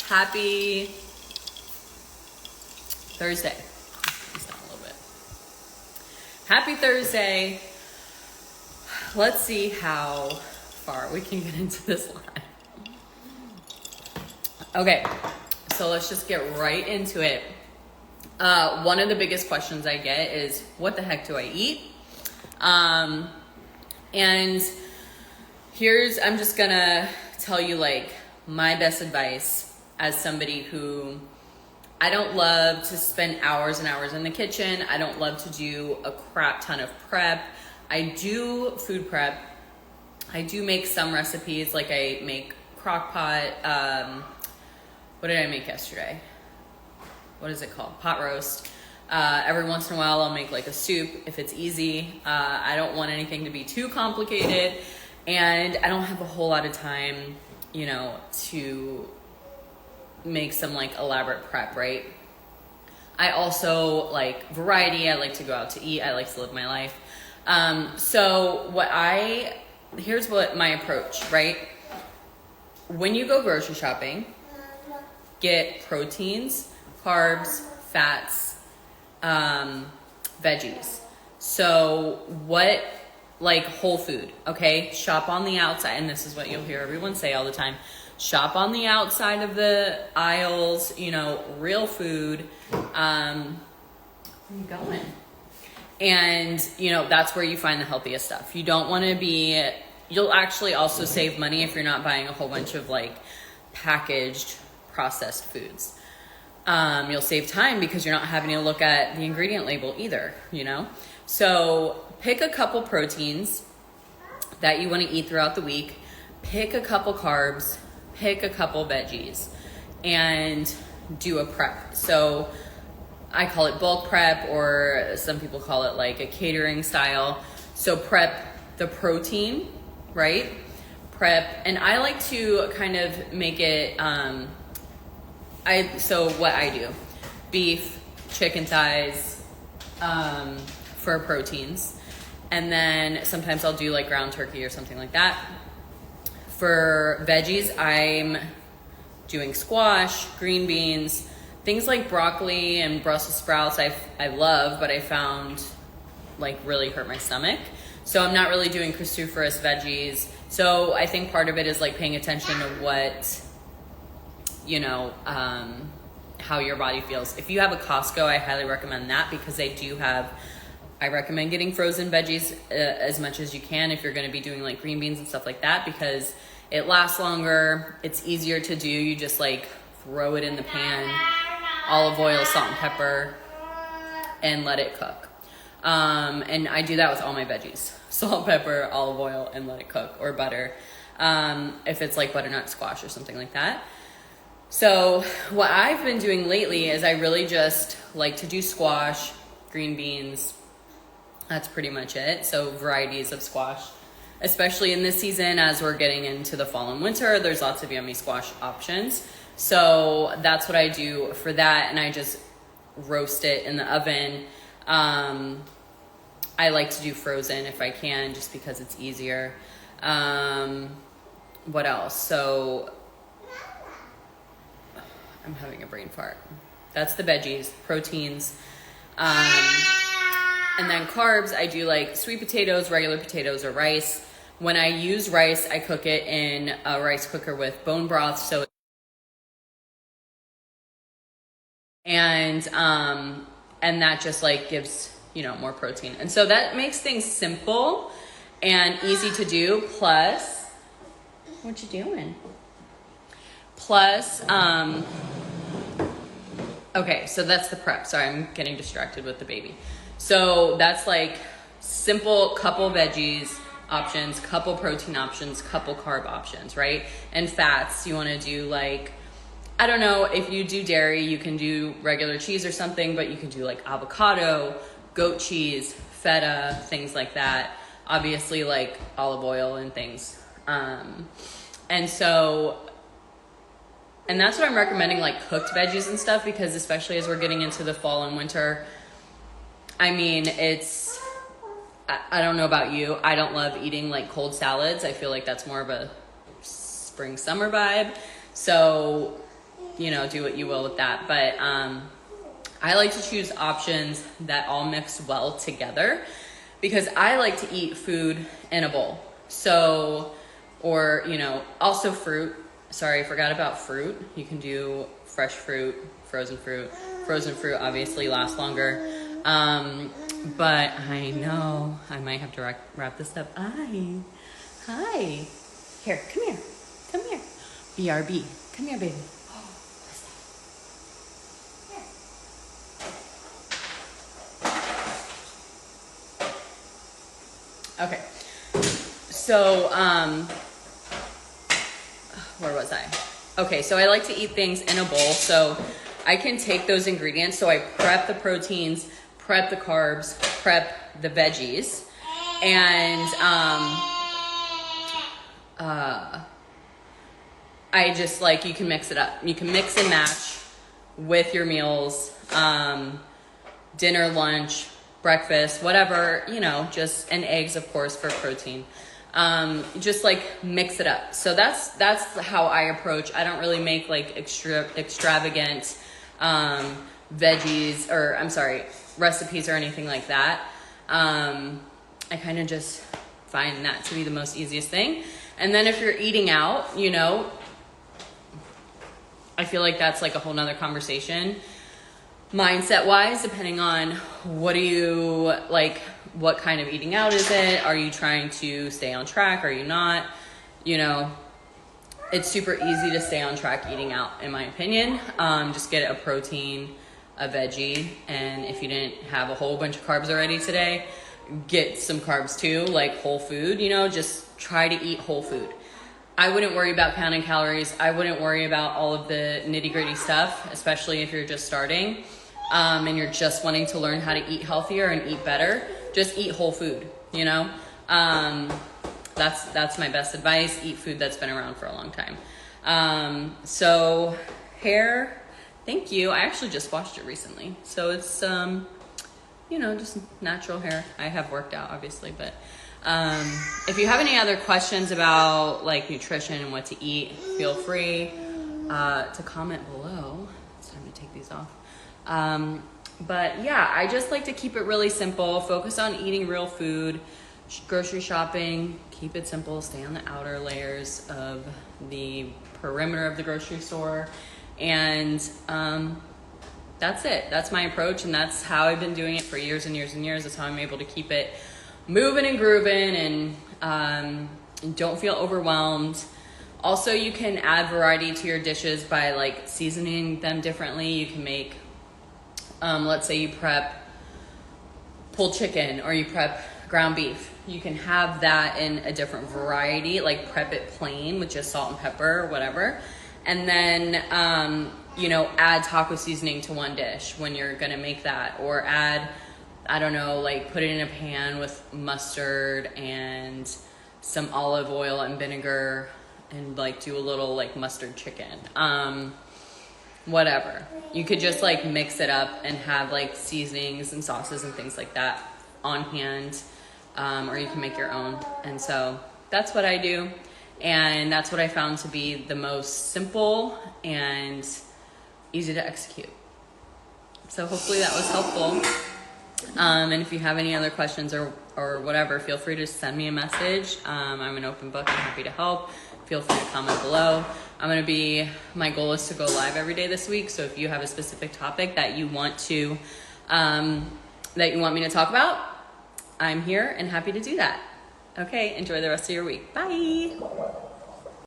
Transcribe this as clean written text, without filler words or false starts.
Happy Thursday. Just down a little bit. Happy Thursday. Let's see how far we can get into this live. Okay, so let's just get right into it. One of the biggest questions I get is, what the heck do I eat? And I'm just gonna tell you like my best advice as somebody who, I don't love to spend hours and hours in the kitchen. I don't love to do a crap ton of prep. I do food prep. I do make some recipes, like I make crock pot. What did I make yesterday? What is it called? Pot roast. Every once in a while I'll make like a soup if it's easy. I don't want anything to be too complicated, and I don't have a whole lot of time, to make some like elaborate prep, right? I also like variety. I like to go out to eat. I like to live my life. So here's what my approach, right? When you go grocery shopping, get proteins, carbs, fats, veggies. So like whole food, okay? Shop on the outside, and this is what you'll hear everyone say all the time. Shop on the outside of the aisles, real food. Where are you going? And, that's where you find the healthiest stuff. You don't want to you'll actually also save money if you're not buying a whole bunch of like packaged processed foods. You'll save time because you're not having to look at the ingredient label either, So pick a couple proteins that you want to eat throughout the week. Pick a couple carbs, pick a couple veggies, and do a prep. So I call it bulk prep, or some people call it like a catering style. So prep the protein, right? Prep, and I like to kind of make it, so what I do, beef, chicken thighs, for proteins. And then sometimes I'll do like ground turkey or something like that. For veggies, I'm doing squash, green beans, things like broccoli and Brussels sprouts I love, but I found like really hurt my stomach. So I'm not really doing cruciferous veggies. So I think part of it is like paying attention to what, how your body feels. If you have a Costco, I highly recommend that, because I recommend getting frozen veggies as much as you can if you're going to be doing like green beans and stuff like that, because it lasts longer. It's easier to do. You just like throw it in the pan, olive oil, salt and pepper, and let it cook. And I do that with all my veggies. Salt, pepper, olive oil, and let it cook, or butter. If it's like butternut squash or something like that. So what I've been doing lately is I really just like to do squash, green beans. That's pretty much it. So varieties of squash, especially in this season as we're getting into the fall and winter, there's lots of yummy squash options. So that's what I do for that. And I just roast it in the oven. I like to do frozen if I can, just because it's easier. What else? So I'm having a brain fart. That's the veggies, proteins. And then carbs, I do like sweet potatoes, regular potatoes, or rice. When I use rice, I cook it in a rice cooker with bone broth. And that just like gives, more protein. And so that makes things simple and easy to do. Plus, what you doing? Plus, okay, so that's the prep. Sorry, I'm getting distracted with the baby. So that's like simple couple veggies options, couple protein options, couple carb options, right? And fats, you want to do like, I don't know, if you do dairy, you can do regular cheese or something, but you can do like avocado, goat cheese, feta, things like that. Obviously like olive oil and things. And that's what I'm recommending, like cooked veggies and stuff, because especially as we're getting into the fall and winter, I mean, I don't know about you. I don't love eating like cold salads. I feel like that's more of a spring, summer vibe. So do what you will with that. But I like to choose options that all mix well together because I like to eat food in a bowl. So, or, also fruit. Sorry, I forgot about fruit. You can do fresh fruit, frozen fruit. Frozen fruit obviously lasts longer. But I know I might have to wrap this up. Hi. Here, come here. BRB. Come here, baby. Okay. So, where was I? Okay, so I like to eat things in a bowl. So I can take those ingredients. So I prep the proteins, prep the carbs, prep the veggies, and I just you can mix it up. You can mix and match with your meals, dinner, lunch, breakfast, whatever, and eggs, of course, for protein. Just mix it up. So that's how I approach. I don't really make extravagant veggies recipes or anything like that. I kind of just find that to be the most easiest thing. And then if you're eating out, I feel like that's a whole nother conversation mindset wise, depending on what kind of eating out is it? Are you trying to stay on track? Are you not? It's super easy to stay on track eating out, in my opinion. Just get a protein, a veggie, and if you didn't have a whole bunch of carbs already today, get some carbs too, like whole food, just try to eat whole food. I wouldn't worry about counting calories. I wouldn't worry about all of the nitty-gritty stuff, especially if you're just starting and you're just wanting to learn how to eat healthier and eat better. Just eat whole food, That's my best advice. Eat food that's been around for a long time. So hair, thank you. I actually just washed it recently. So it's, just natural hair. I have worked out, obviously, but if you have any other questions about nutrition and what to eat, feel free to comment below. It's time to take these off. But yeah, I just like to keep it really simple, focus on eating real food, grocery shopping, keep it simple, stay on the outer layers of the perimeter of the grocery store. And that's it. That's my approach, and that's how I've been doing it for years and years and years. That's how I'm able to keep it moving and grooving and don't feel overwhelmed. Also, you can add variety to your dishes by seasoning them differently. You can make, let's say you prep pulled chicken or you prep ground beef. You can have that in a different variety, prep it plain with just salt and pepper or whatever. And then, add taco seasoning to one dish when you're gonna make that, or add, put it in a pan with mustard and some olive oil and vinegar and do a little mustard chicken. Whatever. You could just mix it up and have seasonings and sauces and things like that on hand. Or you can make your own. And so that's what I do. And that's what I found to be the most simple and easy to execute. So hopefully that was helpful. And if you have any other questions or whatever, feel free to send me a message. I'm an open book. I'm happy to help. Feel free to comment below. My goal is to go live every day this week. So if you have a specific topic that you want me to talk about, I'm here and happy to do that. Okay, enjoy the rest of your week. Bye.